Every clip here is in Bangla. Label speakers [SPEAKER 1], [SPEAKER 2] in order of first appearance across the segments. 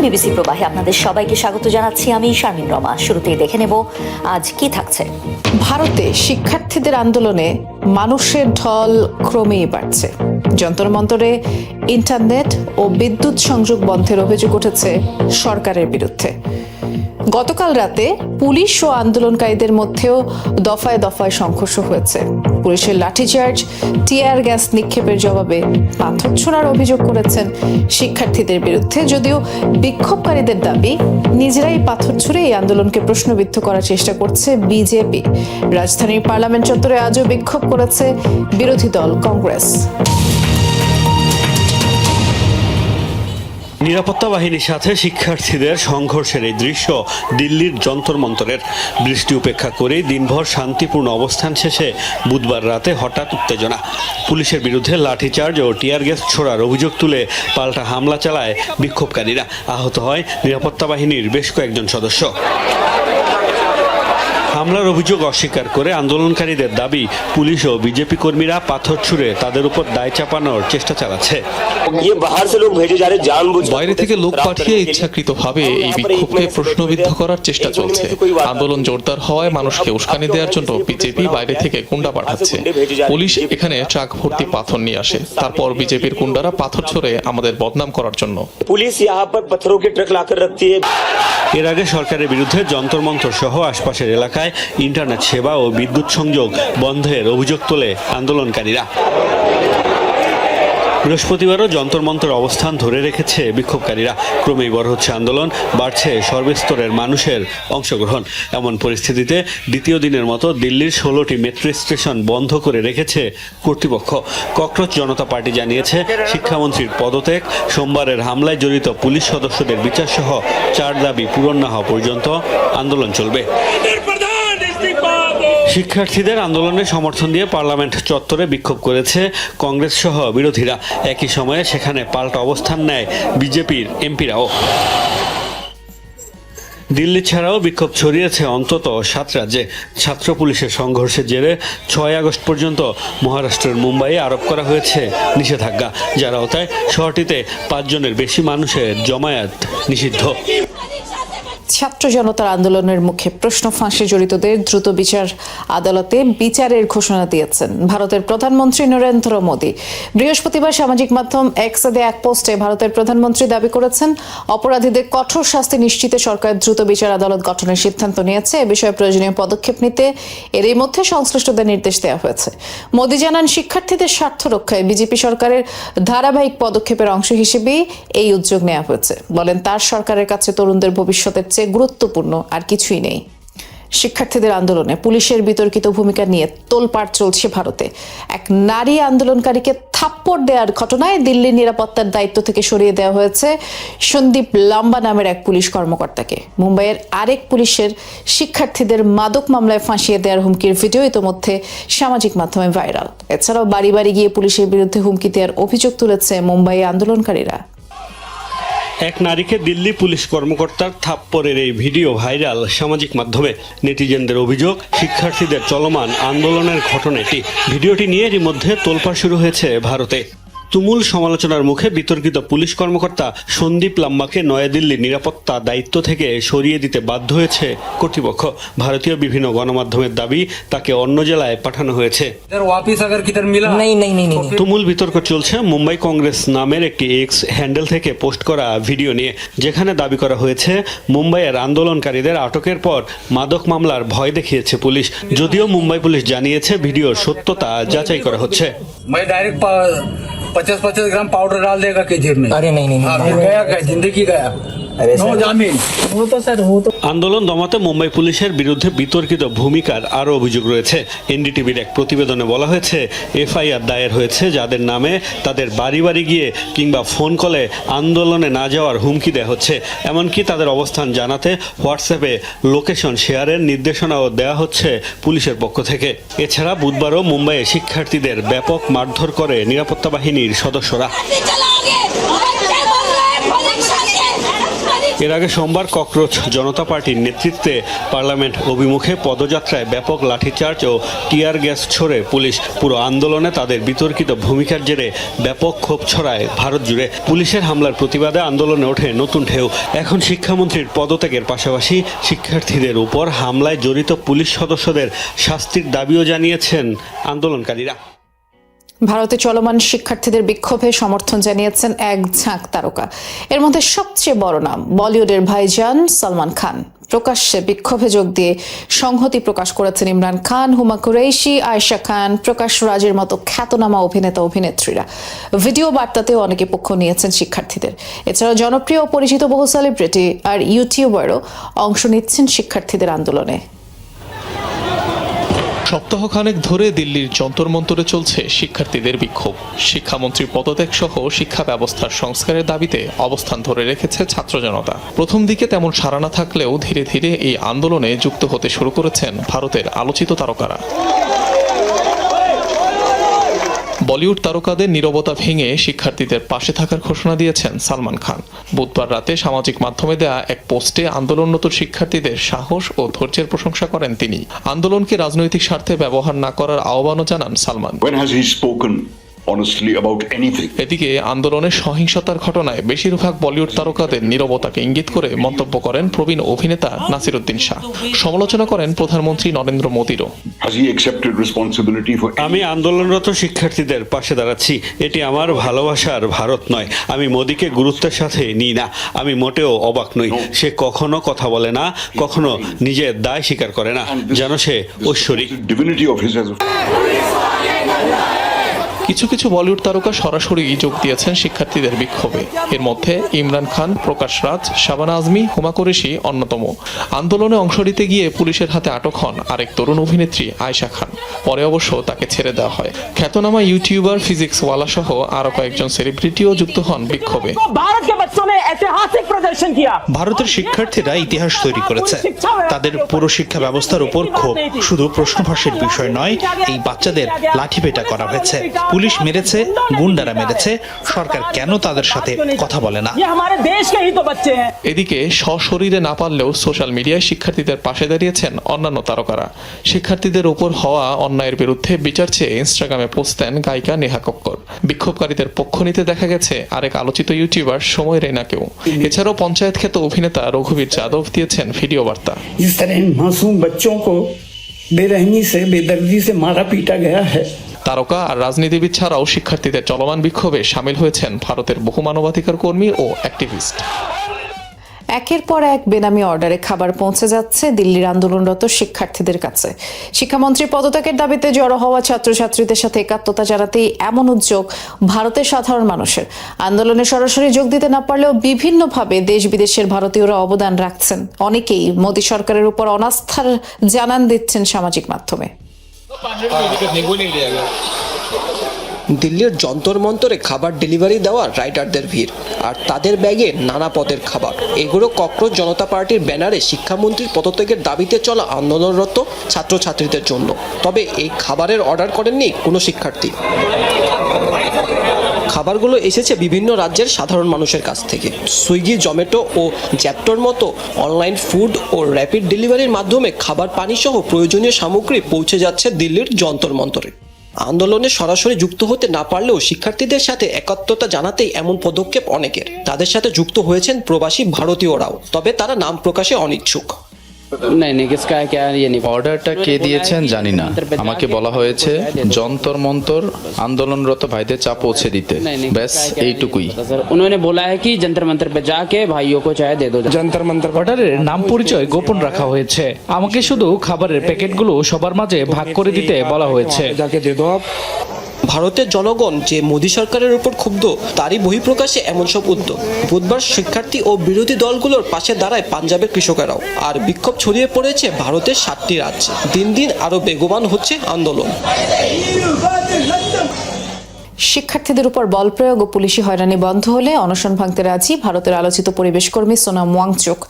[SPEAKER 1] বিবিসি প্রবাহে আপনাদের সবাইকে স্বাগত জানাচ্ছি। আমি শারমিন রমা। শুরুতেই দেখে নেব আজ কি থাকছে।
[SPEAKER 2] ভারতে শিক্ষার্থীদের আন্দোলনে মানুষের ঢল ক্রমেই বাড়ছে। যন্তর মন্তরে ইন্টারনেট ও বিদ্যুৎ সংযোগ বন্ধের অভিযোগ উঠেছে সরকারের বিরুদ্ধে। গতকাল রাতে পুলিশ ও আন্দোলনকারীদের মধ্যেও দফায় দফায় সংঘর্ষ হয়েছে। পুলিশের লাঠিচার্জ, টিয়ার গ্যাস নিক্ষেপের জবাবে পাথর ছোড়ার অভিযোগ করেছেন শিক্ষার্থীদের বিরুদ্ধে। যদিও বিক্ষোভকারীদের দাবি, নিজেরাই পাথর ছুড়ে এই আন্দোলনকে প্রশ্নবিদ্ধ করার চেষ্টা করছে বিজেপি। রাজধানীর পার্লামেন্ট চত্বরে আজও বিক্ষোভ করেছে বিরোধী দল কংগ্রেস।
[SPEAKER 3] নিরাপত্তা বাহিনীর সাথে শিক্ষার্থীদের সংঘর্ষের এই দৃশ্য দিল্লির যন্তর মন্তরের। বৃষ্টি উপেক্ষা করে দিনভর শান্তিপূর্ণ অবস্থান শেষে বুধবার রাতে হঠাৎ উত্তেজনা। পুলিশের বিরুদ্ধে লাঠিচার্জ ও টিয়ার গ্যাস ছোড়ার অভিযোগ তুলে পাল্টা হামলা চালায় বিক্ষোভকারীরা। আহত হয় নিরাপত্তা বাহিনীর বেশ কয়েকজন সদস্য। হামলার অভিযোগ অস্বীকার করে আন্দোলনকারীদের দাবি, পুলিশ ও বিজেপি কর্মীরা পাথর ছুঁড়ে তাদের উপর দায় চাপানোর চেষ্টা চালাচ্ছে।
[SPEAKER 4] বাইরে থেকে লোক পাঠিয়ে ইচ্ছাকৃতভাবে এই বিক্ষোভকে প্রশ্নবিদ্ধ করার চেষ্টা চলছে। আন্দোলন জোরদার হওয়ায় মানুষকে উস্কানি দেওয়ার জন্য বিজেপি বাইরে থেকে গুন্ডা পাঠাচ্ছে। পুলিশ এখানে ট্রাক ভর্তি পাথর নিয়ে আসে, তারপর বিজেপির গুন্ডারা পাথর ছুঁড়ে আমাদের বদনাম করার জন্য।
[SPEAKER 5] পুলিশ ট্রাক লাकर रखती है।
[SPEAKER 3] এর আগে সরকারের বিরুদ্ধে যন্তর মন্তর সহ আশপাশের এলাকায় ইন্টারনেট সেবা ও বিদ্যুৎ সংযোগ বন্ধের অভিযোগ তোলে আন্দোলনকারীরা। বৃহস্পতিবারও যন্তর মন্তর অবস্থান ধরে রেখেছে বিক্ষোভকারীরা। ক্রমেই বড় হচ্ছে আন্দোলন, বাড়ছে সর্বস্তরের মানুষের অংশগ্রহণ। এমন পরিস্থিতিতে দ্বিতীয় দিনের মতো দিল্লির 16টি মেট্রো স্টেশন বন্ধ করে রেখেছে কর্তৃপক্ষ। ককরোচ জনতা পার্টি জানিয়েছে, শিক্ষামন্ত্রীর পদত্যাগ, সোমবারের হামলায় জড়িত পুলিশ সদস্যদের বিচার সহ 4 দাবি পূরণ না হওয়া পর্যন্ত আন্দোলন চলবে। শিক্ষার্থীদের আন্দোলনে সমর্থন দিয়ে পার্লামেন্ট চত্বরে বিক্ষোভ করেছে কংগ্রেস সহ বিরোধীরা। একই সময়ে সেখানে পাল্টা অবস্থান নেয় বিজেপির এমপিরাও। দিল্লি ছাড়াও বিক্ষোভ ছড়িয়েছে অন্তত 7 রাজ্যে। ছাত্র পুলিশের সংঘর্ষের জেরে 6 আগস্ট পর্যন্ত মহারাষ্ট্রের মুম্বাইয়ে আরোপ করা হয়েছে নিষেধাজ্ঞা, যার আওতায় শহরটিতে 5 জনের বেশি মানুষের জমায়েত নিষিদ্ধ।
[SPEAKER 2] ছাত্র জনতার আন্দোলনের মুখে প্রশ্ন ফাঁসে জড়িতদের দ্রুত বিচার আদালতে বিচারের ঘোষণা দিয়েছেন ভারতের প্রধানমন্ত্রী নরেন্দ্র মোদী। বৃহস্পতিবার সামাজিক মাধ্যম এক্সে দেয়া এক পোস্টে ভারতের প্রধানমন্ত্রী দাবি করেছেন, অপরাধীদের কঠোর শাস্তি নিশ্চিতে সরকার দ্রুত বিচার আদালত গঠনের সিদ্ধান্ত নিয়েছে। এ বিষয়ে প্রয়োজনীয় পদক্ষেপ নিতে এরই মধ্যে সংশ্লিষ্টদের নির্দেশ দেওয়া হয়েছে। মোদী জানান, শিক্ষার্থীদের স্বার্থ রক্ষায় বিজেপি সরকারের ধারাবাহিক পদক্ষেপের অংশ হিসেবেই এই উদ্যোগ নেওয়া হয়েছে। বলেন, তার সরকারের কাছে তরুণদের ভবিষ্যতের চেয়ে গুরুত্বপূর্ণ আর কিছুই নেই। শিক্ষার্থীদের আন্দোলনে পুলিশের বিতর্কিত ভূমিকা নিয়ে তোলপাড় চলছে ভারতে। এক নারী আন্দোলনকারীকে থাপ্পড় দেওয়ার ঘটনায় দিল্লির নিরাপত্তার দায়িত্ব থেকে সরিয়ে দেওয়া হয়েছে সন্দীপ লাম্বা নামের এক পুলিশ কর্মকর্তাকে। মুম্বাইয়ের আরেক পুলিশের শিক্ষার্থীদের মাদক মামলায় ফাঁসিয়ে দেওয়ার হুমকির ভিডিও ইতোমধ্যে সামাজিক মাধ্যমে ভাইরাল। এছাড়াও বাড়ি বাড়ি গিয়ে পুলিশের বিরুদ্ধে হুমকি দেওয়ার অভিযোগ তুলেছে মুম্বাই আন্দোলনকারীরা।
[SPEAKER 3] এক নারীকে দিল্লি পুলিশ কর্মকর্তার থাপ্পড়ের এই ভিডিও ভাইরাল সামাজিক মাধ্যমে। নেটিজেনদের অভিযোগ, শিক্ষার্থীদের চলমান আন্দোলনের ঘটনা এটি। ভিডিওটি নিয়ে এরই মধ্যে তোলপাড় শুরু হয়েছে ভারতে। তুমুল সমালোচনার মুখে বিতর্কিত পুলিশ কর্মকর্তা সন্দীপ লাম্বাকে নয়াদিল্লির নিরাপত্তা দায়িত্ব থেকে সরিয়ে দিতে বাধ্য হয়েছে কর্তৃপক্ষ। ভারতীয় বিভিন্ন গণমাধ্যমের দাবি, তাকে অন্য জেলায় পাঠানো হয়েছে। তুমুল বিতর্ক চলছে মুম্বাই কংগ্রেস নামের একটি এক্স হ্যান্ডেল থেকে পোস্ট করা ভিডিও নিয়ে, যেখানে দাবি করা হয়েছে মুম্বাইয়ের আন্দোলনকারীদের আটকের পর মাদক মামলার ভয় দেখিয়েছে পুলিশ। যদিও মুম্বাই পুলিশ জানিয়েছে, ভিডিওর সত্যতা যাচাই করা হচ্ছে।
[SPEAKER 6] 50-50 ग्राम पाउडर डाल देगा कि जेब में।
[SPEAKER 7] अरे नहीं
[SPEAKER 6] गया क्या जिंदगी गया। नो जामीन।
[SPEAKER 3] আন্দোলন দমাতে মুম্বাই পুলিশের বিরুদ্ধে বিতর্কিত ভূমিকার আরও অভিযোগ রয়েছে। এনডিটিভির এক প্রতিবেদনে বলা হয়েছে, এফআইআর দায়ের হয়েছে যাদের নামে তাদের বাড়ি বাড়ি গিয়ে কিংবা ফোন কলে আন্দোলনে না যাওয়ার হুমকি দেওয়া হচ্ছে। এমনকি তাদের অবস্থান জানাতে হোয়াটসঅ্যাপে লোকেশন শেয়ারের নির্দেশনাও দেওয়া হচ্ছে পুলিশের পক্ষ থেকে। এছাড়া বুধবারও মুম্বাইয়ে শিক্ষার্থীদের ব্যাপক মারধর করে নিরাপত্তা বাহিনীর সদস্যরা। এর আগে সোমবার ককরোচ জনতা পার্টির নেতৃত্বে পার্লামেন্ট অভিমুখে পদযাত্রায় ব্যাপক লাঠিচার্জ ও টিয়ার গ্যাস ছোড়ে পুলিশ। পুরো আন্দোলনে তাদের বিতর্কিত ভূমিকার জেরে ব্যাপক ক্ষোভ ছড়ায় ভারত জুড়ে। পুলিশের হামলার প্রতিবাদে আন্দোলনে ওঠে নতুন ঢেউ। এখন শিক্ষামন্ত্রীর পদত্যাগের পাশাপাশি শিক্ষার্থীদের উপর হামলায় জড়িত পুলিশ সদস্যদের শাস্তির দাবিও জানিয়েছেন আন্দোলনকারীরা।
[SPEAKER 2] ভারতে চলমান শিক্ষার্থীদের বিক্ষোভে সমর্থন জানিয়েছেন এক ঝাঁক তারকা। এর মধ্যে সবচেয়ে বড় নাম বলিউডের ভাইজান সালমান খান। প্রকাশ্যে বিক্ষোভে যোগ দিয়ে সংহতি প্রকাশ করেছেন ইমরান খান, হুমা কুরেশি, আয়েশা খান, প্রকাশ রাজের মতো খ্যাতনামা অভিনেতা অভিনেত্রীরা। ভিডিও বার্তাতেও অনেকে পক্ষ নিয়েছেন শিক্ষার্থীদের। এছাড়াও জনপ্রিয় ও পরিচিত বহু সেলিব্রিটি আর ইউটিউবারও অংশ নিচ্ছেন শিক্ষার্থীদের আন্দোলনে।
[SPEAKER 4] সপ্তাহখানেক ধরে দিল্লির যন্তর মন্তরে চলছে শিক্ষার্থীদের বিক্ষোভ। শিক্ষামন্ত্রী পদত্যাগ সহ শিক্ষা ব্যবস্থার সংস্কারের দাবিতে অবস্থান ধরে রেখেছে ছাত্র জনতা। প্রথম দিকে তেমন সাড়া না থাকলেও ধীরে ধীরে এই আন্দোলনে যুক্ত হতে শুরু করেছেন ভারতের আলোচিত তারকারা। বলিউড তারকাদের নীরবতা ভেঙে শিক্ষার্থীদের পাশে থাকার ঘোষণা দিয়েছেন সালমান খান। বুধবার রাতে সামাজিক মাধ্যমে দেয়া এক পোস্টে আন্দোলনরত শিক্ষার্থীদের সাহস ও ধৈর্যের প্রশংসা করেন তিনি। আন্দোলনকে রাজনৈতিক স্বার্থে ব্যবহার না করার আহ্বানও জানান Salman.
[SPEAKER 7] When has he spoken honestly about anything?
[SPEAKER 4] এদিকে আন্দোলনের সহিংসতার ঘটনায় বেশিরভাগ বলিউড তারকাদের নীরবতাকে ইঙ্গিত করে মন্তব্য করেন প্রবীণ অভিনেতা নাসিরুদ্দিন শাহ। সমালোচনা করেন প্রধানমন্ত্রী Narendra মোদীরও।
[SPEAKER 7] Has he accepted responsibility for?
[SPEAKER 3] আমি আন্দোলনরত শিক্ষার্থীদের পাশে দাঁড়াচ্ছি। এটি আমার ভালোবাসার ভারত নয়। আমি মোদীকে গুরুত্বের সাথে নিই না। আমি মোটেও অবাক নই। সে কখনো কথা বলে না, কখনো নিজের দায় স্বীকার করে না, যেন সে ঐশ্বরিক।
[SPEAKER 7] Divinity of his as a
[SPEAKER 4] কিছু কিছু বলিউড তারকা সরাসরি যোগ দিয়েছেন শিক্ষার্থীদের বিক্ষোভে। এর মধ্যে ইমরান খান, প্রকাশ রাজ, শাবানা আজমি, হুমা কুরেশি অন্যতম। আন্দোলনে অংশ নিতে গিয়ে পুলিশের হাতে আটক হন আরেক তরুণ অভিনেত্রী আয়েশা খান। পরে অবশ্য তাকে ছেড়ে দেওয়া হয়। খ্যাতনামা ইউটিউবার ফিজিক্সওয়ালা সহ আরো কয়েকজন সেলিব্রিটিও যুক্ত হন বিক্ষোভে।
[SPEAKER 8] ভারতের শিক্ষার্থীরা ইতিহাস তৈরি করেছে। তাদের পুরো শিক্ষা ব্যবস্থার উপর ক্ষোভ। শুধু প্রশ্নফাঁসের বিষয় নয়, এই বাচ্চাদের লাঠিপেটা করা হয়েছে, পুলিশ মেরেছে, গুন্ডারা মেরেছে। সরকার কেন তাদের সাথে কথা বলে না?
[SPEAKER 4] এদিকে সশরীরে না পারলেও সোশ্যাল মিডিয়ায় শিক্ষার্থীদের পাশে দাঁড়িয়েছেন অন্যান্য তারকারা। শিক্ষার্থীদের উপর হওয়া অন্যায়ের বিরুদ্ধে বিচার চেয়ে ইনস্টাগ্রামে পোস্ট দেন গায়িকা নেহা কক্কর। বিক্ষোভকারীদের পক্ষ নিতে দেখা গেছে আরেক আলোচিত ইউটিউবার সময় রেনাকেও। এছাড়াও পঞ্চায়েত খ্যাত অভিনেতা রঘুবীর যাদব দিয়েছেন ভিডিও বার্তা।
[SPEAKER 9] जिस तरह इन मासूम बच्चों को बेरहमी से बेदर्दी से मारा पीटा गया है।
[SPEAKER 4] তারকা আর রাজনীতিবিদ ছাড়াও শিক্ষার্থীদের চলমান বিক্ষোভে সামিল হয়েছেন ভারতের বহু মানবাধিকার কর্মী ও অ্যাক্টিভিস্ট।
[SPEAKER 2] একের পর এক বেনামি অর্ডারে খাবার পৌঁছে যাচ্ছে দিল্লির আন্দোলনরত শিক্ষার্থীদের কাছে। শিক্ষামন্ত্রী পদত্যাগের দাবিতে জড়ো হওয়া ছাত্রছাত্রীদের সাথে একাত্মতা জানাতেই এমন উদ্যোগ ভারতের সাধারণ মানুষের। আন্দোলনে সরাসরি যোগ দিতে না পারলেও বিভিন্নভাবে দেশ বিদেশের ভারতীয়রা অবদান রাখছেন। অনেকেই মোদী সরকারের উপর অনাস্থার জানান দিচ্ছেন সামাজিক মাধ্যমে।
[SPEAKER 10] দিল্লির যন্তর মন্তরে খাবার ডেলিভারি দেওয়া রাইডারদের ভিড়, আর তাদের ব্যাগে নানা পদের খাবার। এগুলো ককরোচ জনতা পার্টির ব্যানারে শিক্ষামন্ত্রীর পদত্যাগের দাবিতে চলা আন্দোলনরত ছাত্রছাত্রীদের জন্য। তবে এই খাবারের অর্ডার করেননি কোনো শিক্ষার্থী। খাবারগুলো এসেছে বিভিন্ন রাজ্যের সাধারণ মানুষের কাছ থেকে। সুইগি, জোম্যাটো ও জ্যাপটোর মতো অনলাইন ফুড ও র্যাপিড ডেলিভারির মাধ্যমে খাবার, পানি সহ প্রয়োজনীয় সামগ্রী পৌঁছে যাচ্ছে দিল্লির যন্তর মন্তরে। আন্দোলনে সরাসরি যুক্ত হতে না পারলেও শিক্ষার্থীদের সাথে একাত্মতা জানাতেই এমন পদক্ষেপ অনেকের। তাদের সাথে যুক্ত হয়েছেন প্রবাসী ভারতীয়রাও, তবে তারা নাম প্রকাশে অনিচ্ছুক।
[SPEAKER 11] অর্ডারটা কে দিয়েছেন জানি না। আমাকে বলা হয়েছে যন্তর মন্তর আন্দোলনরত ভাইদের চা পৌঁছে দিতে, ব্যাস এইটুকুই।
[SPEAKER 12] অর্ডারের নাম পরিচয় গোপন রাখা হয়েছে। আমাকে শুধু খাবারের প্যাকেটগুলো সবার মাঝে ভাগ করে দিতে বলা হয়েছে।
[SPEAKER 10] ভারতের জনগণ যে মোদী সরকারের উপর ক্ষুব্ধ, তারই বহিঃপ্রকাশে এমন সব উদ্যোগ। বুধবার শিক্ষার্থী ও বিরোধী দলগুলোর পাশে দাঁড়ায় পাঞ্জাবের কৃষকেরাও। আর বিক্ষোভ ছড়িয়ে পড়েছে ভারতের 7টি রাজ্যে। দিন দিন আরো বেগবান হচ্ছে আন্দোলন।
[SPEAKER 2] শিক্ষার্থীদের উপর বল প্রয়োগ ও পুলিশি হয়রানি বন্ধ হলে অনশন ভাঙতে রাজি ভারতের আলোচিত পরিবেশ কর্মী সোনাম ওয়াংচুক।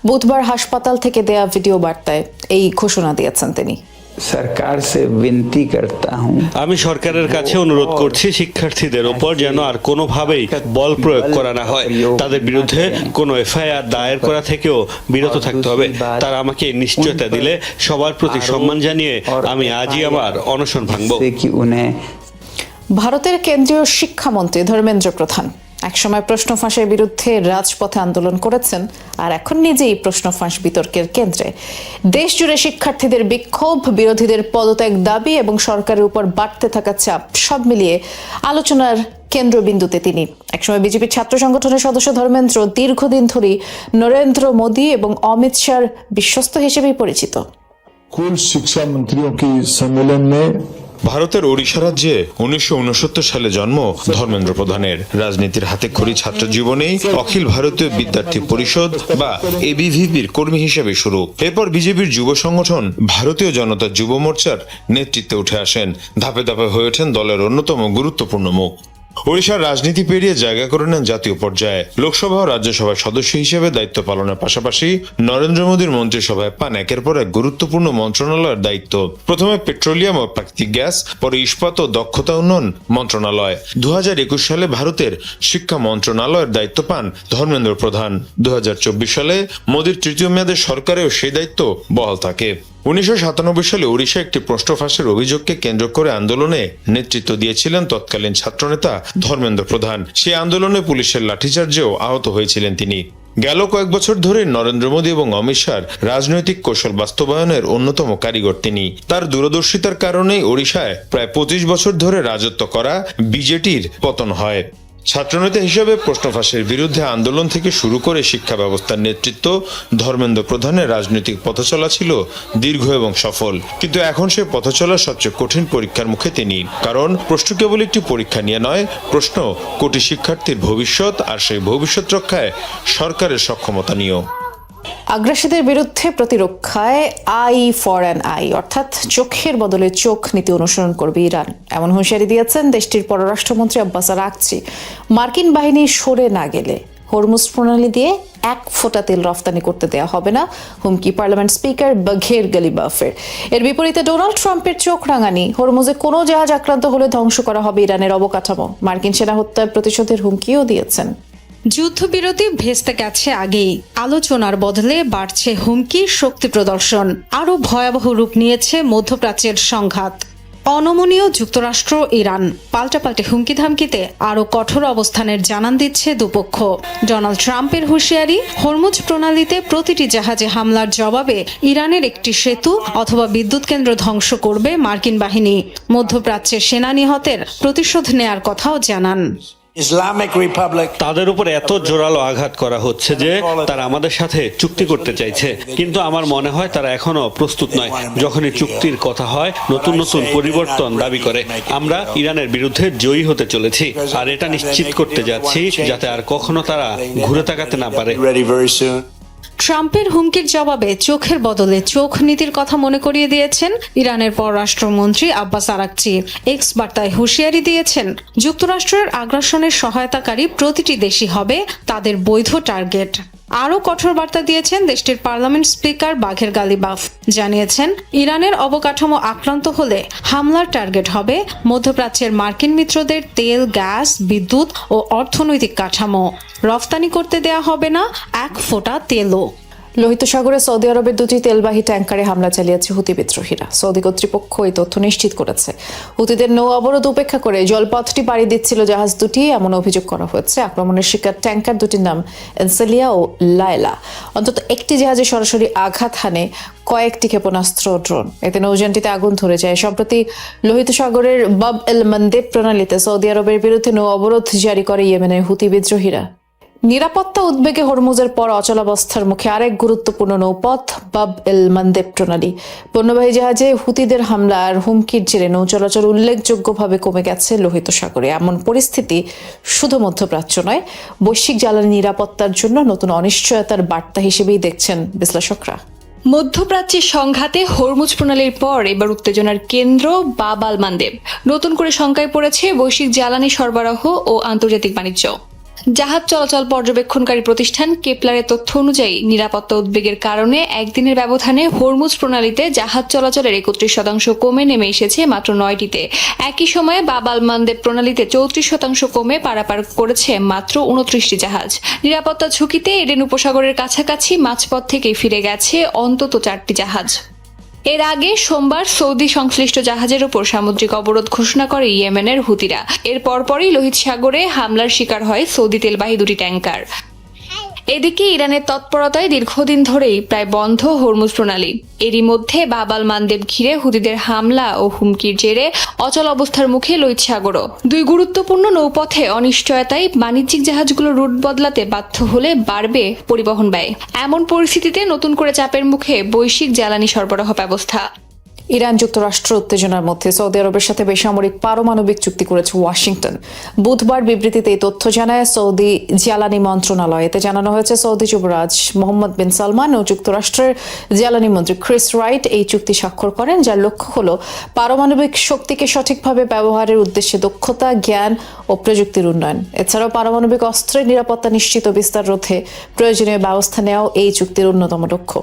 [SPEAKER 2] বুধবার হাসপাতাল থেকে দেয়া ভিডিও বার্তায় এই ঘোষণা দিয়েছেন তিনি।
[SPEAKER 9] सरकार से विनती करता हूँ
[SPEAKER 3] আমি সরকারের কাছে অনুরোধ করছি শিক্ষার্থীদের ওপর যেন আর কোনোভাবেই বল প্রয়োগ করা না হয়। তাদের বিরুদ্ধে কোনো এফআইআর দায়ের করা থেকেও বিরত থাকতে হবে। তারা আমাকে নিশ্চয়তা দিলে সবার প্রতি সম্মান জানিয়ে আমি আজই আমার অনশন ভাঙব।
[SPEAKER 2] ভারতের কেন্দ্রীয় শিক্ষামন্ত্রী ধর্মেন্দ্র প্রধান একসময় প্রশ্ন ফাঁসের বিরুদ্ধে রাজপথে আন্দোলন করেছেন, আর এখন নিজেই প্রশ্ন ফাঁস বিতর্কের কেন্দ্রে। দেশ জুড়ে শিক্ষার্থীদের বিক্ষোভ, বিরোধীদের পদত্যাগ দাবি এবং সরকারের উপর বাড়তে থাকা চাপ সব মিলিয়ে আলোচনার কেন্দ্রবিন্দুতে তিনি। একসময় বিজেপির ছাত্র সংগঠনের সদস্য ধর্মেন্দ্র দীর্ঘদিন ধরেই নরেন্দ্র মোদী এবং অমিত শাহর বিশ্বস্ত হিসেবেই পরিচিত।
[SPEAKER 13] स्कूल शिक्षा मंत्रियों की सम्मेलन में
[SPEAKER 14] ভারতের ওড়িশা রাজ্যে 1969 সালে জন্ম ধর্মেন্দ্র প্রধানের। রাজনীতির হাতেখড়ি ছাত্র জীবনেই অখিল ভারতীয় বিদ্যার্থী পরিষদ বা এবিভিপির কর্মী হিসেবে শুরু। এরপর বিজেপির যুব সংগঠন ভারতীয় জনতা যুব মোর্চার নেতৃত্বে উঠে আসেন। ধাপে ধাপে হয়ে ওঠেন দলের অন্যতম গুরুত্বপূর্ণ মুখ। ওড়িশার রাজনীতি পেরিয়ে জায়গা করে নেন জাতীয় পর্যায়ে। লোকসভা ও রাজ্যসভার সদস্য হিসেবে দায়িত্ব পালনের পাশাপাশি নরেন্দ্র মোদীর মন্ত্রিসভায় পান একের পর এক গুরুত্বপূর্ণ মন্ত্রণালয়ের দায়িত্ব। প্রথমে পেট্রোলিয়াম ও প্রাকৃতিক গ্যাস, পরে ইস্পাত ও দক্ষতা উন্নয়ন মন্ত্রণালয়। 2021 সালে ভারতের শিক্ষা মন্ত্রণালয়ের দায়িত্ব পান ধর্মেন্দ্র প্রধান। 2024 সালে মোদীর তৃতীয় মেয়াদের সরকারেও সেই দায়িত্ব বহাল থাকে। 1997 সালে ওড়িশা একটি প্রশ্ন ফাঁসের অভিযোগকে কেন্দ্র করে আন্দোলনে নেতৃত্ব দিয়েছিলেন তৎকালীন ছাত্রনেতা ধর্মেন্দ্র প্রধান। সেই আন্দোলনে পুলিশের লাঠিচার্জেও আহত হয়েছিলেন তিনি। গেল কয়েক বছর ধরে নরেন্দ্র মোদী এবং অমিত শাহর রাজনৈতিক কৌশল বাস্তবায়নের অন্যতম কারিগর তিনি। তার দূরদর্শিতার কারণেই ওড়িশায় প্রায় 25 বছর ধরে রাজত্ব করা বিজেপির পতন হয়। ছাত্রনেতা হিসেবে প্রশ্ন ফাঁসের বিরুদ্ধে আন্দোলন থেকে শুরু করে শিক্ষা ব্যবস্থার নেতৃত্ব ধর্মেন্দ্র প্রধানের রাজনৈতিক পথচলা ছিল দীর্ঘ এবং সফল। কিন্তু এখন সে পথচলার সবচেয়ে কঠিন পরীক্ষার মুখে তিনি। কারণ প্রশ্ন কেবল একটি পরীক্ষা নিয়ে নয়, প্রশ্ন কোটি শিক্ষার্থীর ভবিষ্যৎ, আর সেই ভবিষ্যৎ রক্ষায় সরকারের সক্ষমতা নিয়েও।
[SPEAKER 2] আগ্রাসীদের বিরুদ্ধে প্রতিরক্ষায় আই ফর অ্যান আই অর্থাৎ চোখের বদলে চোখ নীতি অনুসরণ করবে ইরান, এমন হুঁশিয়ারি দিয়েছেন দেশটির পররাষ্ট্রমন্ত্রী আব্বাস আরাকচি। মার্কিন বাহিনী সরে না গেলে হরমুজ প্রণালী দিয়ে এক ফোঁটা তেল রফতানি করতে দেওয়া হবে না, হুমকি পার্লামেন্ট স্পিকার বাঘের গালিবাফের। এর বিপরীতে ডোনাল্ড ট্রাম্পের চোখ রাঙানি, হরমুজে কোনো জাহাজ আক্রান্ত হলে ধ্বংস করা হবে ইরানের অবকাঠামো। মার্কিন সেনা হত্যার প্রতিশোধের হুমকিও দিয়েছেন।
[SPEAKER 15] যুদ্ধবিরতি ভেস্তে গেছে আগেই, আলোচনার বদলে বাড়ছে হুমকি, শক্তি প্রদর্শন। আরও ভয়াবহ রূপ নিয়েছে মধ্যপ্রাচ্যের সংঘাত। অনমনীয় যুক্তরাষ্ট্র ইরান পাল্টাপাল্টে হুমকি ধামকিতে আরও কঠোর অবস্থানের জানান দিচ্ছে দুপক্ষ। ডোনাল্ড ট্রাম্পের হুঁশিয়ারি, হরমুজ প্রণালীতে প্রতিটি জাহাজে হামলার জবাবে ইরানের একটি সেতু অথবা বিদ্যুৎ কেন্দ্র ধ্বংস করবে মার্কিন বাহিনী। মধ্যপ্রাচ্যে সেনা নিহতের প্রতিশোধ নেয়ার কথাও জানান।
[SPEAKER 3] তাদের উপর এত জোরালো আঘাত করা হচ্ছে যে তারা আমাদের সাথে চুক্তি করতে চাইছে, কিন্তু আমার মনে হয় তারা এখনো প্রস্তুত নয়। যখনই চুক্তির কথা হয় নতুন নতুন পরিবর্তন দাবি করে। আমরা ইরানের বিরুদ্ধে জয়ী হতে চলেছি, আর এটা নিশ্চিত করতে যাচ্ছি যাতে আর কখনো তারা ঘুরে তাকাতে না পারে।
[SPEAKER 15] ট্রাম্পের হুমকির জবাবে চোখের বদলে চোখ নীতির কথা মনে করিয়ে দিয়েছেন ইরানের পররাষ্ট্রমন্ত্রী আব্বাস আরাকচি। এক্স বার্তায় হুঁশিয়ারি দিয়েছেন, যুক্তরাষ্ট্রের আগ্রাসনের সহায়তাকারী প্রতিটি দেশই হবে তাদের বৈধ টার্গেট। আরও কঠোর বার্তা দিয়েছেন দেশটির পার্লামেন্ট স্পিকার বাঘের গালিবাফ। জানিয়েছেন, ইরানের অবকাঠামো আক্রান্ত হলে হামলার টার্গেট হবে মধ্যপ্রাচ্যের মার্কিন মিত্রদের তেল, গ্যাস, বিদ্যুৎ ও অর্থনৈতিক কাঠামো। রফতানি করতে দেয়া হবে না এক ফোঁটা তেলও।
[SPEAKER 2] লোহিত সাগরে সৌদি আরবের দুটি তেলবাহী ট্যাঙ্কারে হামলা চালিয়েছে হুতি বিদ্রোহীরা। সৌদি কর্তৃপক্ষ এই তথ্য নিশ্চিত করেছে। হুতিদের নৌ অবরোধ উপেক্ষা করে জলপথটি পাড়ি দিচ্ছিল জাহাজ দুটি, এমন অভিযোগ করা হয়েছে। আক্রমণের শিকার ট্যাঙ্কার দুটির নাম এনসেলিয়া ও লায়লা। অন্তত একটি জাহাজে সরাসরি আঘাত হানে কয়েকটি ক্ষেপণাস্ত্র, ড্রোন। এতে নৌযানটিতে আগুন ধরে যায়। সম্প্রতি লোহিত সাগরের বাব এল মানদেব প্রণালীতে সৌদি আরবের বিরুদ্ধে নৌ অবরোধ জারি করে ইয়েমেনের হুতি বিদ্রোহীরা। নিরাপত্তা উদ্বেগে হরমুজের পর অচলাবস্থার মুখে আরেক গুরুত্বপূর্ণ নৌপথ বাব এল মানদেব প্রণালী। পণ্যবাহী জাহাজে হুতিদের হামলা আর হুমকির জেরে নৌ চলাচল উল্লেখযোগ্যভাবে কমে গেছে লোহিত সাগরে। এমন পরিস্থিতি শুধু মধ্যপ্রাচ্য নয়, বৈশ্বিক জ্বালানি নিরাপত্তার জন্য নতুন অনিশ্চয়তার বার্তা হিসেবেই দেখছেন বিশ্লেষকরা।
[SPEAKER 15] মধ্যপ্রাচ্যের সংঘাতে হরমুজ প্রণালীর পর এবার উত্তেজনার কেন্দ্র বাব আল মানদেব। নতুন করে শঙ্কায় পড়েছে বৈশ্বিক জ্বালানি সরবরাহ ও আন্তর্জাতিক বাণিজ্য। জাহাজ চলাচল পর্যবেক্ষণকারী প্রতিষ্ঠান কেপলারের তথ্য অনুযায়ী নিরাপত্তা উদ্বেগের কারণে একদিনের ব্যবধানে হরমুজ প্রণালীতে জাহাজ চলাচলের 31% কমে নেমে এসেছে মাত্র 9টিতে। একই সময়ে বাব আল মান্দেব প্রণালীতে 34% কমে পারাপার করেছে মাত্র 29টি জাহাজ। নিরাপত্তা ঝুঁকিতে এডেন উপসাগরের কাছাকাছি মাঝপথ থেকেই ফিরে গেছে অন্তত 4টি জাহাজ। এর আগে সোমবার সৌদি সংশ্লিষ্ট জাহাজের উপর সামুদ্রিক অবরোধ ঘোষণা করে ইয়েমেনের হুতিরা। এর পরপরই লোহিত সাগরে হামলার শিকার হয় সৌদি তেলবাহী দুটি ট্যাঙ্কার। এদিকে ইরানের তৎপরতায় দীর্ঘদিন ধরেই প্রায় বন্ধ হরমুজ প্রণালী। এরই মধ্যে বাব আল মান্দেব ঘিরে হুতিদের হামলা ও হুমকির জেরে অচল অবস্থার মুখে লোহিত সাগরও। দুই গুরুত্বপূর্ণ নৌপথে অনিশ্চয়তায় বাণিজ্যিক জাহাজগুলো রুট বদলাতে বাধ্য হলে বাড়বে পরিবহন ব্যয়। এমন পরিস্থিতিতে নতুন করে চাপের মুখে বৈশ্বিক জ্বালানি সরবরাহ ব্যবস্থা।
[SPEAKER 2] ইরান যুক্তরাষ্ট্র উত্তেজনার মধ্যে সৌদি আরবের সাথে বেসামরিক পারমাণবিক চুক্তি করেছে ওয়াশিংটন। বুধবার বিবৃতিতে এই তথ্য জানায় সৌদি জ্বালানি মন্ত্রণালয়। এতে জানানো হয়েছে সৌদি যুবরাজ মোহাম্মদ বিন সালমান ও যুক্তরাষ্ট্রের জ্বালানি মন্ত্রী ক্রিস রাইট এই চুক্তি স্বাক্ষর করেন, যার লক্ষ্য হল পারমাণবিক শক্তিকে সঠিকভাবে ব্যবহারের উদ্দেশ্যে দক্ষতা, জ্ঞান ও প্রযুক্তির উন্নয়ন। এছাড়াও পারমাণবিক অস্ত্রের নিরাপত্তা নিশ্চিত বিস্তার রোধে প্রয়োজনীয় ব্যবস্থা নেওয়াও এই চুক্তির অন্যতম লক্ষ্য।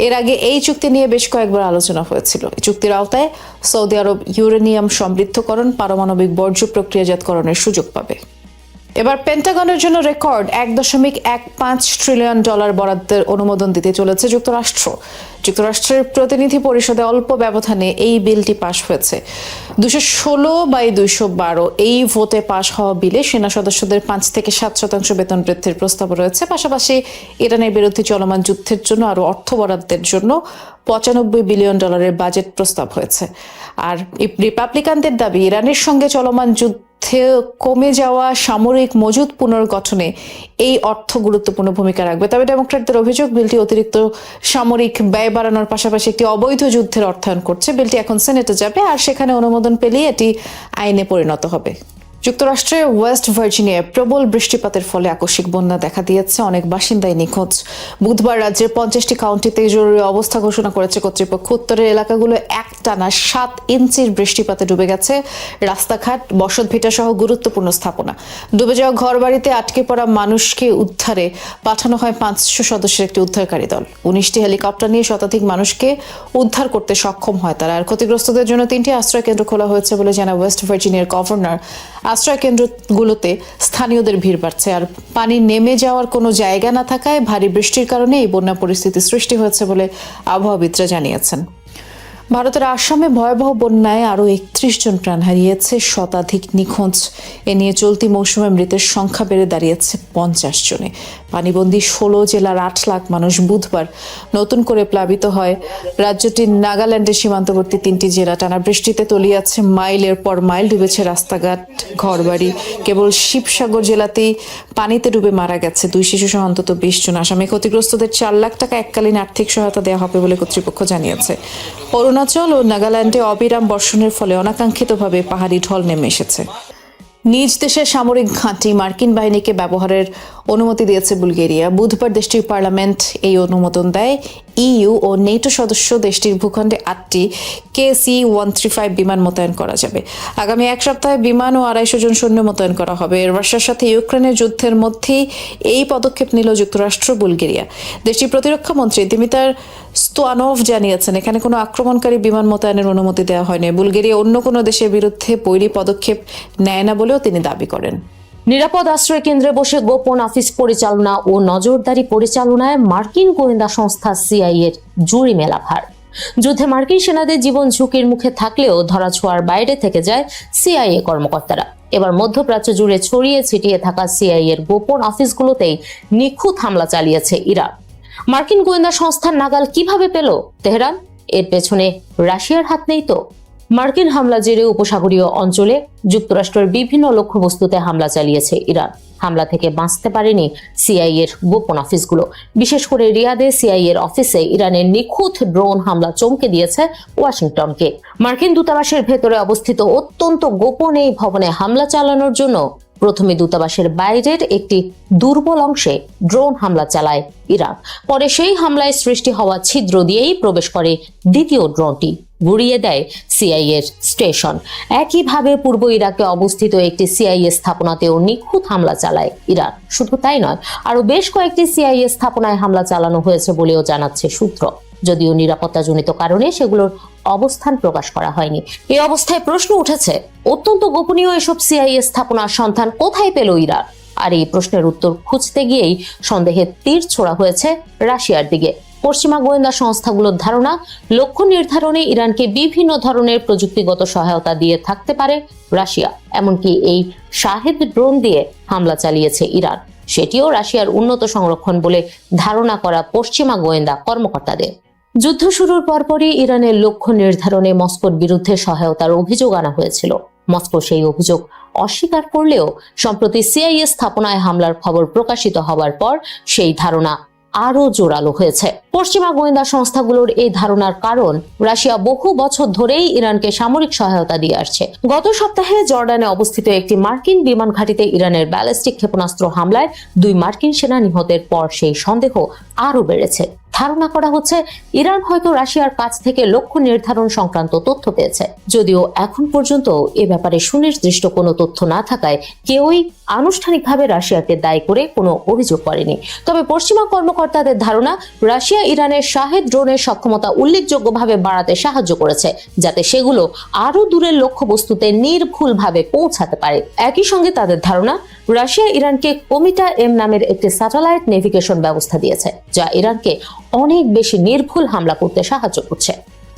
[SPEAKER 2] এর আগে এই চুক্তি নিয়ে বেশ কয়েকবার আলোচনা হয়েছিল। চুক্তির আওতায় সৌদি আরব ইউরেনিয়াম সমৃদ্ধকরণ, পারমাণবিক বর্জ্য প্রক্রিয়াজাতকরণের সুযোগ পাবে। এবার পেন্টাগনের জন্য রেকর্ড $1.15 ট্রিলিয়ন বরাদ্দের অনুমোদন দিতে চলেছে যুক্তরাষ্ট্র। যুক্তরাষ্ট্রের প্রতিনিধি পরিষদে অল্প ব্যবধানে এই বিলটি পাশ হয়েছে। 216/212 এই ভোটে পাশ হওয়া বিলে সেনা সদস্যদের 5 থেকে 7% বেতন বৃদ্ধির প্রস্তাব রয়েছে। পাশাপাশি ইরানের বিরুদ্ধে চলমান যুদ্ধের জন্য আরও অর্থ বরাদ্দের জন্য $95 বিলিয়ন বাজেট প্রস্তাব হয়েছে। আর রিপাবলিকানদের দাবি, ইরানের সঙ্গে চলমান যুদ্ধে কমে যাওয়া সামরিক মজুদ পুনর্গঠনে এই অর্থ গুরুত্বপূর্ণ ভূমিকা রাখবে। তবে ডেমোক্র্যাটদের অভিযোগ, বিলটি অতিরিক্ত সামরিক ব্যয় বাড়ানোর পাশাপাশি একটি অবৈধ যুদ্ধের অর্থায়ন করছে। বিলটি এখন সেনেটে যাবে, আর সেখানে অনুমোদন পেলেই এটি আইনে পরিণত হবে। যুক্তরাষ্ট্রের ওয়েস্ট ভার্জিনিয়ায় প্রবল বৃষ্টিপাতের ফলে আকস্মিক বন্যা দেখা দিয়েছে, অনেক বাসিন্দাই নিখোঁজ। বুধবার রাজ্যের 50টি কাউন্টিতে জরুরি অবস্থা ঘোষণা করেছে কর্তৃপক্ষ। উত্তরের এলাকাগুলো একটানা 7 ইঞ্চির বৃষ্টিপাতে ডুবে গেছে রাস্তাঘাট, বসতভিটা সহ গুরুত্বপূর্ণ স্থাপনা। ডুবে যাওয়া ঘরবাড়িতে আটকে পড়া মানুষকে উদ্ধারে পাঠানো হয় 500 সদস্যের একটি উদ্ধারকারী দল। 19টি হেলিকপ্টার নিয়ে শতাধিক মানুষকে উদ্ধার করতে সক্ষম হয় তারা। আর ক্ষতিগ্রস্তদের জন্য 3টি আশ্রয় কেন্দ্র খোলা হয়েছে বলে জানায় ওয়েস্ট ভার্জিনিয়ার গভর্নর। আশ্রয় কেন্দ্রগুলোতে স্থানীয়দের ভিড় বাড়ছে, আর পানি নেমে যাওয়ার কোনো জায়গা না থাকায় ভারী বৃষ্টির কারণে এই বন্যা পরিস্থিতি সৃষ্টি হয়েছে বলে আবহাওয়াবিদরা জানিয়েছেন। ভারতের আসামে ভয়াবহ বন্যায় আরও 31 জন প্রাণ হারিয়েছে, শতাধিক নিখোঁজ। এ নিয়ে চলতি মৌসুমে মৃতের সংখ্যা বেড়ে দাঁড়িয়েছে 50 জনে। পানিবন্দী 16 জেলার 8 লাখ মানুষ বুধবার নতুন করে প্লাবিত হয়। রাজ্যটির নাগাল্যান্ডের সীমান্তবর্তী 3টি জেলা। টানা বৃষ্টিতে তলিয়ে আছে মাইলের পর মাইল, ডুবেছে রাস্তাঘাট, ঘরবাড়ি। কেবল শিবসাগর জেলাতেই পানিতে ডুবে মারা গেছে 2 শিশু সহ অন্তত 20 জন। আসামে ক্ষতিগ্রস্তদের 4 লাখ টাকা এককালীন আর্থিক সহায়তা দেওয়া হবে বলে কর্তৃপক্ষ জানিয়েছে। অরুণাচল ও নাগাল্যান্ডে অবিরাম বর্ষণের ফলে অনাকাঙ্ক্ষিতভাবে পাহাড়ি ঢল নেমে এসেছে। নিজ দেশের সামরিক ঘাঁটি মার্কিন বাহিনীকে ব্যবহারের অনুমতি দিয়েছে বুলগেরিয়া। বুধবার দেশটির পার্লামেন্ট এই অনুমোদন দেয়। ইইউ ও নেটো সদস্য দেশটির ভূখণ্ডে 8টি KC-135 বিমান মোতায়েন করা যাবে। আগামী 1 সপ্তাহে বিমান ও 250 জন সৈন্য মোতায়েন করা হবে। রাশিয়ার সাথে ইউক্রেনের যুদ্ধের মধ্যেই এই পদক্ষেপ নিল যুক্তরাষ্ট্র, বুলগেরিয়া। দেশটির প্রতিরক্ষা মন্ত্রী দিমিতার স্টোয়ানোভ জানিয়েছেন, এখানে কোনো আক্রমণকারী বিমান মোতায়েনের অনুমতি দেওয়া হয়নি। বুলগেরিয়া অন্য কোনো দেশের বিরুদ্ধে বৈরী পদক্ষেপ নেয় না বলেও তিনি দাবি করেন।
[SPEAKER 1] নিরাপদ আশ্রয় কেন্দ্রে বসে গোপন অফিস পরিচালনা ও নজরদারি পরিচালনায় মার্কিন গোয়েন্দা সংস্থা CIA এর জুরি মেলাভার। যুদ্ধে মার্কিন সেনাদের জীবন ঝুঁকির মুখে থাকলেও ধরাছোঁয়ার বাইরে থেকে যায় CIA কর্মকর্তারা। এবার মধ্যপ্রাচ্য জুড়ে ছড়িয়ে ছিটিয়ে থাকা CIA এর গোপন অফিসগুলোতেই নিখুঁত হামলা চালিয়েছে ইরান। মার্কিন গোয়েন্দা সংস্থার নাগাল কিভাবে পেল তেহরান? এর পেছনে রাশিয়ার হাত নেই তো? মার্কিন হামলা জেরে উপসাগরীয় অঞ্চলে যুক্তরাষ্ট্রের বিভিন্ন লক্ষ্যবস্তুতে হামলা চালিয়েছে ইরান। হামলা থেকে বাঁচতে পারেনি CIA এর গোপন অফিসগুলো। বিশেষ করে রিয়াদে CIA এর অফিসে ইরানের নিখুঁত ড্রোন হামলা চমকে দিয়েছে ওয়াশিংটনকে। মার্কিন দূতাবাসের ভেতরে অবস্থিত অত্যন্ত গোপন এই ভবনে হামলা চালানোর জন্য প্রথমে দূতাবাসের বাইরের একটি দুর্বল অংশে ড্রোন হামলা চালায় ইরান। পরে সেই হামলায় সৃষ্টি হওয়া ছিদ্র দিয়েই প্রবেশ করে দ্বিতীয় ড্রোনটি, গুড়িয়ে দেয় সিআইএর স্টেশন। একইভাবে পূর্ব ইরাকে অবস্থিত একটি সিআইএ স্থাপনাতেও নিখুঁত হামলা চালায় ইরান। শুধু তাই নয়, আরো বেশ কয়েকটি সিআইএ স্থাপনায় হামলা চালানো হয়েছে বলেও জানাচ্ছে সূত্র, যদিও নিরাপত্তাজনিত কারণে সেগুলোর অবস্থান প্রকাশ করা হয়নি। এই অবস্থায় প্রশ্ন উঠেছে, অত্যন্ত গোপনীয় এসব সিআইএ স্থাপনার সন্ধান কোথায় পেল ইরান? আর এই প্রশ্নের উত্তর খুঁজতে গিয়েই সন্দেহের তীর ছোড়া হয়েছে রাশিয়ার দিকে। পশ্চিমা গোয়েন্দা সংস্থাগুলোর ধারণা, লক্ষ্য নির্ধারণে ইরানকে বিভিন্ন ধরনের প্রযুক্তিগত সহায়তা দিয়ে থাকতে পারে রাশিয়া। এমনকি এই শাহেদ ড্রোন দিয়ে হামলা চালিয়েছে ইরান, সেটিও রাশিয়ার উন্নত সংরক্ষণ বলে ধারণা করা পশ্চিমা গোয়েন্দা কর্মকর্তাদের। যুদ্ধ শুরুর পরপরই ইরানের লক্ষ্য নির্ধারণে মস্কোর বিরুদ্ধে সহায়তার অভিযোগ আনা হয়েছিল। মস্কো সেই অভিযোগ অস্বীকার করলেও সম্প্রতি সিআইএ স্থাপনায় হামলার খবর প্রকাশিত হওয়ার পর সেই ধারণা আরো জোরালো হয়েছে। পশ্চিমা গোয়েন্দা সংস্থাগুলোর এই ধারণার কারণ, রাশিয়া বহু বছর ধরেই ইরানকে সামরিক সহায়তা দিয়ে আসছে। গত সপ্তাহে জর্ডানে অবস্থিত একটি মার্কিন বিমান ঘাঁটিতে ইরানের ব্যালিস্টিক ক্ষেপণাস্ত্র হামলায় 2 মার্কিন সেনা নিহতের পর সেই সন্দেহ আরো বেড়েছে। ধারণা করা হচ্ছে ইরান হয়তো রাশিয়ার কাছ থেকে লক্ষ্য নির্ধারণ সংক্রান্ত তথ্য পেয়েছে। যদিও এখন পর্যন্ত এ ব্যাপারে সুনির্দিষ্ট কোনো তথ্য না থাকায় কেউই আনুষ্ঠানিকভাবে রাশিয়াকে দায়ী করে কোনো অভিযোগ করেনি। তবে পশ্চিমা কর্মকর্তাদের ধারণা, রাশিয়া ইরানের শাহেদ ড্রোনের সক্ষমতা উল্লেখযোগ্যভাবে বাড়াতে সাহায্য করেছে, যাতে সেগুলো আরো দূরের লক্ষ্যবস্তুতে নির্ভুলভাবে পৌঁছাতে পারে। একই সঙ্গে তাদের ধারণা, রাশিয়া ইরানকে কোমিটা এম নামের একটি স্যাটেলাইট নেভিগেশন ব্যবস্থা দিয়েছে, যা ইরানকে অনেক বেশি নির্ভুল হামলা করতে সাহায্য করছে।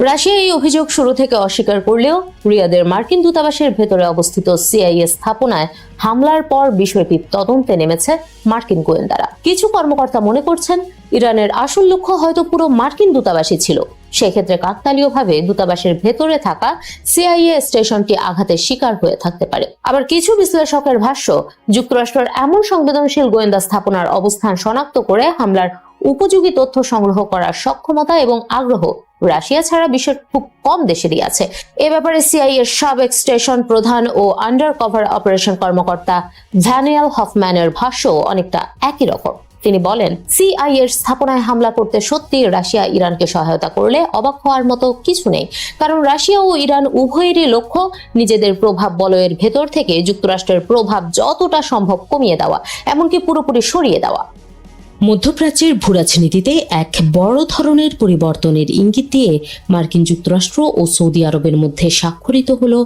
[SPEAKER 1] রাশিয়া এই অভিযোগ শুরু থেকে অস্বীকার করলেও রিয়াদের মার্কিন দূতাবাসের ভেতরে অবস্থিত সিআইএ স্থাপনায় হামলার পর বিষয়টি তদন্তে নেমেছে মার্কিন গোয়েন্দারা। কিছু কর্মকর্তা মনে করছেন, ইরানের আসল লক্ষ্য হয়তো পুরো মার্কিন দূতাবাসই ছিল। সেক্ষেত্রে কাকতালীয়ভাবে দূতাবাসের ভেতরে থাকা সিআইএ স্টেশনটি আঘাতের শিকার হয়ে থাকতে পারে। আবার কিছু বিশ্লেষকের ভাষ্য, যুক্তরাষ্ট্রের এমন সংবেদনশীল গোয়েন্দা স্থাপনার অবস্থান শনাক্ত করে হামলার উপযোগী তথ্য সংগ্রহ করার সক্ষমতা এবং আগ্রহ রাশিয়া ছাড়া বিশ্বের খুব কম দেশেরই আছে। এ ব্যাপারে সিআইএ এর সাবেক স্টেশন প্রধান ও আন্ডার কভার অপারেশন কর্মকর্তা ড্যানিয়েল হফম্যানের ভাষ্য অনেকটা একই রকম। তিনি বলেন, সিআইএ এর স্থাপনায় হামলা করতে সত্যি রাশিয়া ইরানকে সহায়তা করলে অবাক হওয়ার মতো কিছু নেই, কারণ রাশিয়া ও ইরান উভয়েরই লক্ষ্য নিজেদের প্রভাব বলয়ের ভেতর থেকে যুক্তরাষ্ট্রের প্রভাব যতটা সম্ভব কমিয়ে দেওয়া, এমনকি পুরোপুরি সরিয়ে দেওয়া। মধ্যপ্রাচ্যের ভূরাজনীতিতে এক বড় ধরনের পরিবর্তনের ইঙ্গিত দিয়ে মার্কিন যুক্তরাষ্ট্র ও সৌদি আরবের মধ্যে স্বাক্ষরিত হলো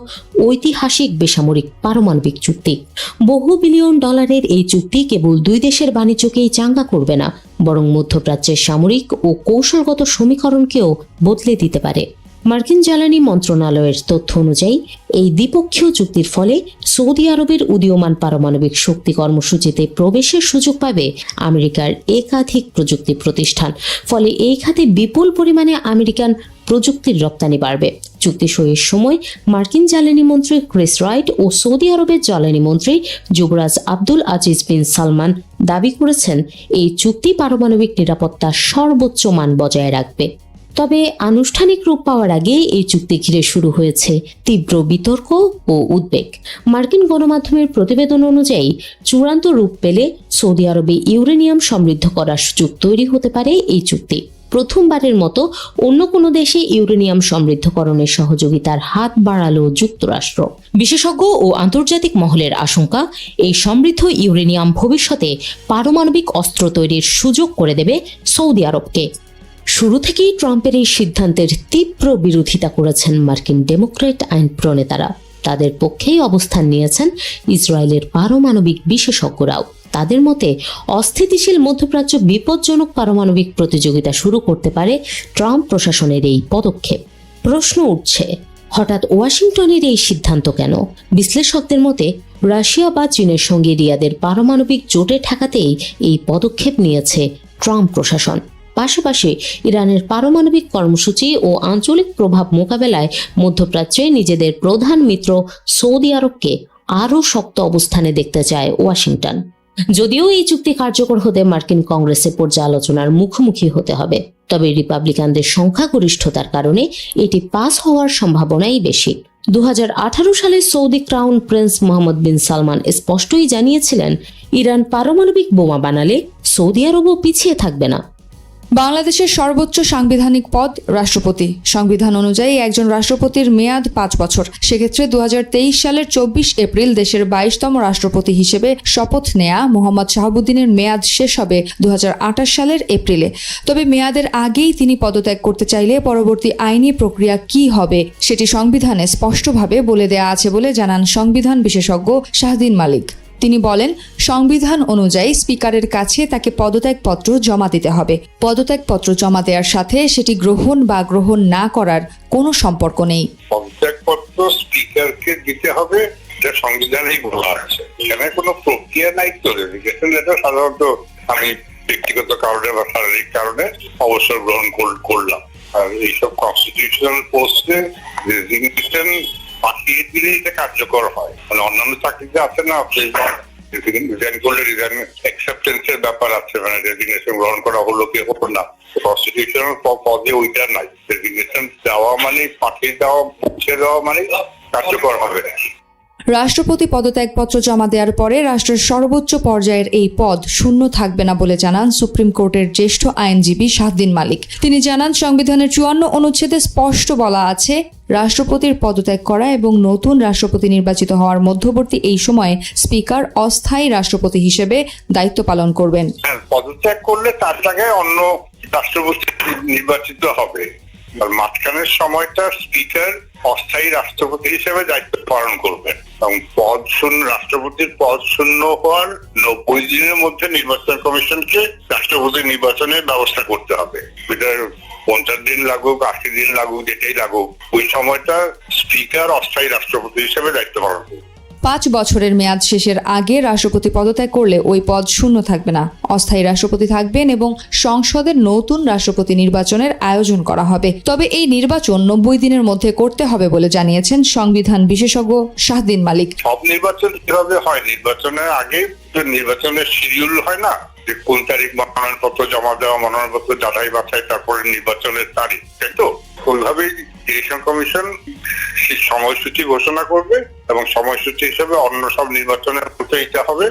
[SPEAKER 1] ঐতিহাসিক বেসামরিক পারমাণবিক চুক্তি। বহু বিলিয়ন ডলারের এই চুক্তি কেবল 2 দেশের বাণিজ্যকেই চাঙ্গা করবে না, বরং মধ্যপ্রাচ্যের সামরিক ও কৌশলগত সমীকরণকেও বদলে দিতে পারে। মার্কিন জ্বালানি মন্ত্রণালয়ের তথ্য অনুযায়ী এই দ্বিপক্ষীয় চুক্তির ফলে সৌদি আরবের উদীয়মান পারমাণবিক শক্তি কর্মসূচিতে প্রবেশের সুযোগ পাবে আমেরিকার একাধিক প্রযুক্তি প্রতিষ্ঠান। ফলে এই খাতে বিপুল পরিমাণে আমেরিকান প্রযুক্তির রপ্তানি বাড়বে। চুক্তি সইয়ের সময় মার্কিন জ্বালানি মন্ত্রী ক্রিস রাইট ও সৌদি আরবের জ্বালানি মন্ত্রী যুবরাজ আব্দুল আজিজ বিন সালমান দাবি করেছেন, এই চুক্তি পারমাণবিক নিরাপত্তার সর্বোচ্চ মান বজায় রাখবে। তবে আনুষ্ঠানিক রূপ পাওয়ার আগে এই চুক্তি ঘিরে শুরু হয়েছে তীব্র বিতর্ক ও উদ্বেগ। মার্কিন গণমাধ্যমের প্রতিবেদন অনুযায়ী চূড়ান্ত রূপ পেলে সৌদি আরবে ইউরেনিয়াম সমৃদ্ধ করার সুযোগ তৈরি হতে পারে এই চুক্তি। প্রথমবারের মতো অন্য কোনো দেশে ইউরেনিয়াম সমৃদ্ধকরণের সহযোগিতার হাত বাড়ালো যুক্তরাষ্ট্র। বিশেষজ্ঞ ও আন্তর্জাতিক মহলের আশঙ্কা, এই সমৃদ্ধ ইউরেনিয়াম ভবিষ্যতে পারমাণবিক অস্ত্র তৈরির সুযোগ করে দেবে সৌদি আরবকে। শুরু থেকেই ট্রাম্পের এই সিদ্ধান্তের তীব্র বিরোধিতা করেছেন মার্কিন ডেমোক্র্যাট আইন প্রণেতারা। তাদের পক্ষেই অবস্থান নিয়েছেন ইসরায়েলের পারমাণবিক বিশেষজ্ঞরাও। তাদের মতে, অস্থিতিশীল মধ্যপ্রাচ্য বিপজ্জনক পারমাণবিক প্রতিযোগিতা শুরু করতে পারে ট্রাম্প প্রশাসনের এই পদক্ষেপ। প্রশ্ন উঠছে, হঠাৎ ওয়াশিংটনের এই সিদ্ধান্ত কেন? বিশ্লেষকদের মতে, রাশিয়া বা চীনের সঙ্গে রিয়াদের পারমাণবিক জোটে ঠেকাতেই এই পদক্ষেপ নিয়েছে ট্রাম্প প্রশাসন। পাশাপাশি ইরানের পারমাণবিক কর্মসূচি ও আঞ্চলিক প্রভাব মোকাবেলায় মধ্যপ্রাচ্যে নিজেদের প্রধান মিত্র সৌদি আরবকে আরও শক্ত অবস্থানে দেখতে চায় ওয়াশিংটন। যদিও এই চুক্তি কার্যকর হতে মার্কিন কংগ্রেসে পর্যালোচনার মুখোমুখি হতে হবে, তবে রিপাবলিকানদের সংখ্যাগরিষ্ঠতার কারণে এটি পাস হওয়ার সম্ভাবনাই বেশি। 2018 সালে সৌদি ক্রাউন প্রিন্স মোহাম্মদ বিন সালমান স্পষ্টই জানিয়েছিলেন, ইরান পারমাণবিক বোমা বানালে সৌদি আরবও পিছিয়ে থাকবে না।
[SPEAKER 15] বাংলাদেশের সর্বোচ্চ সাংবিধানিক পদ রাষ্ট্রপতি। সংবিধান অনুযায়ী একজন রাষ্ট্রপতির মেয়াদ 5 বছর। সেক্ষেত্রে 2023 সালের 24 এপ্রিল দেশের 22তম রাষ্ট্রপতি হিসেবে শপথ নেয়া মোহাম্মদ শাহাবুদ্দিনের মেয়াদ শেষ হবে 2028 সালের এপ্রিলে। তবে মেয়াদের আগেই তিনি পদত্যাগ করতে চাইলে পরবর্তী আইনি প্রক্রিয়া কি হবে সেটি সংবিধানে স্পষ্টভাবে বলে দেয়া আছে বলে জানান সংবিধান বিশেষজ্ঞ শাহদিন মালিক। তিনি বলেন, সংবিধান অনুযায়ী স্পিকারের কাছে তাকে পদত্যাগপত্র জমা দিতে হবে। পদত্যাগপত্র জমা দেওয়ার সাথে সেটি গ্রহণ বা গ্রহণ না করার কোনো সম্পর্ক নেই।
[SPEAKER 16] পদত্যাগপত্র স্পিকারকে দিতে হবে, এটা সংবিধানেই বলা আছে। এখানে কোনো প্রক্রিয়া নাই। তো রেজিগনেশন লেটার সাধারণত আমি ব্যক্তিগত কারণে বা শারীরিক কারণে অবসর গ্রহণ করলাম। আর এইসব কনস্টিটিউশনাল পোস্টে রেজিগনেশন পাঠিয়ে দিলে এটা কার্যকর হয়। মানে অন্যান্য চাকরিতে আছে না, রিজাইন করলে রিজাইন অ্যাকসেপ্টেন্সের ব্যাপার আছে, মানে রেজিগনেশন গ্রহণ করা হলো কি হলো না। কনস্টিটিউশনাল পদে ওইটা নাই। রেজিগনেশন দেওয়া মানে পাঠিয়ে দেওয়া, পৌঁছে দেওয়া মানে কার্যকর হবে।
[SPEAKER 15] রাষ্ট্রপতি পদত্যাগপত্র জমা দেওয়ার পরে রাষ্ট্রের সর্বোচ্চ পর্যায়ের এই পদ শূন্য থাকবে না বলে জানান সুপ্রিম কোর্টের জ্যেষ্ঠ আইনজীবী শাহদিন মালিক। তিনি জানান, সংবিধানের 54 অনুচ্ছেদে স্পষ্ট বলা আছে, রাষ্ট্রপতির পদত্যাগ করা এবং নতুন রাষ্ট্রপতি নির্বাচিত হওয়ার মধ্যবর্তী এই সময়ে স্পিকার অস্থায়ী রাষ্ট্রপতি হিসেবে দায়িত্ব পালন করবেন।
[SPEAKER 16] পদত্যাগ করলে তার জায়গায় অন্য রাষ্ট্রপতি নির্বাচিত হবে। আর মাঝখানের সময়টা স্পিকার অস্থায়ী রাষ্ট্রপতি হিসেবে দায়িত্ব পালন করবেন এবং রাষ্ট্রপতির পদ শূন্য হওয়ার 90 দিনের মধ্যে নির্বাচন কমিশনকে রাষ্ট্রপতি নির্বাচনের ব্যবস্থা করতে হবে। এটা 50 দিন লাগুক, 80 দিন লাগুক, যেটাই লাগুক, ওই সময়টা স্পিকার অস্থায়ী রাষ্ট্রপতি হিসেবে দায়িত্ব পালন করবে।
[SPEAKER 15] 5 বছরের মেয়াদ শেষের আগে রাষ্ট্রপতি পদত্যাগ করলে ওই পদ শূন্য থাকবে না। অস্থায়ী রাষ্ট্রপতি থাকবেন এবং সংসদের নতুন রাষ্ট্রপতি নির্বাচনের আয়োজন করা হবে। তবে এই নির্বাচন 90 দিনের মধ্যে করতে হবে বলে জানিয়েছেন সংবিধান বিশেষজ্ঞ শাহদিন মালিক।
[SPEAKER 16] সব নির্বাচন কিভাবে হয়? নির্বাচনের আগে নির্বাচনের শিডিউল হয় না, যে কোন তারিখ মনোনয়নপত্র জমা দেওয়া, মনোনয়নপত্র যাচাই বাছাই, তারপরে নির্বাচনের তারিখ, তাই তো? ওইভাবেই ইলেকশন কমিশন সময়সূচি ঘোষণা করবে এবং সময়সূচি হিসেবে অন্য সব নির্বাচনের মধ্যে এটা হবে।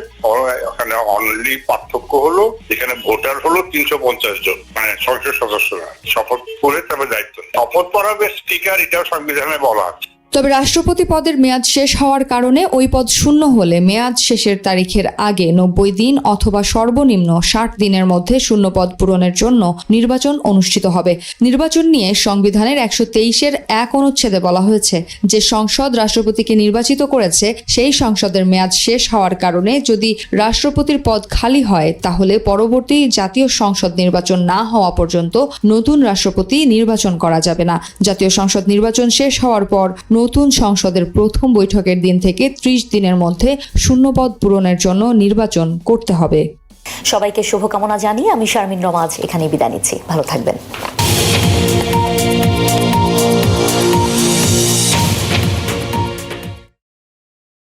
[SPEAKER 16] ওখানে অনলি পার্থক্য হলো এখানে ভোটার হলো 350 জন, মানে সংসদ সদস্যরা শপথ করে তবে দায়িত্ব শপথ পড়াবে স্পিকার, এটাও সংবিধানে বলা আছে।
[SPEAKER 15] তবে রাষ্ট্রপতি পদের মেয়াদ শেষ হওয়ার কারণে ওই পদ শূন্য হলে মেয়াদ শেষের তারিখের আগে 90 দিন অথবা সর্বনিম্ন 60 দিনের মধ্যে শূন্য পদ পূরণের জন্য নির্বাচন অনুষ্ঠিত হবে। নির্বাচন নিয়ে সংবিধানের 123-এর 1 অনুচ্ছেদে বলা হয়েছে যে সংসদ রাষ্ট্রপতিকে নির্বাচিত করেছে, সেই সংসদের মেয়াদ শেষ হওয়ার কারণে যদি রাষ্ট্রপতির পদ খালি হয় তাহলে পরবর্তী জাতীয় সংসদ নির্বাচন না হওয়া পর্যন্ত নতুন রাষ্ট্রপতি নির্বাচন করা যাবে না। জাতীয় সংসদ নির্বাচন শেষ হওয়ার পর নতুন সংসদের প্রথম বৈঠকের দিন থেকে 30 দিনের মধ্যে শূন্যপদ পূরণের জন্য নির্বাচন করতে হবে।
[SPEAKER 17] সবাইকে শুভকামনা জানিয়ে আমি শারমিন রমাজ এখানেই বিদায় নিচ্ছি। ভালো থাকবেন।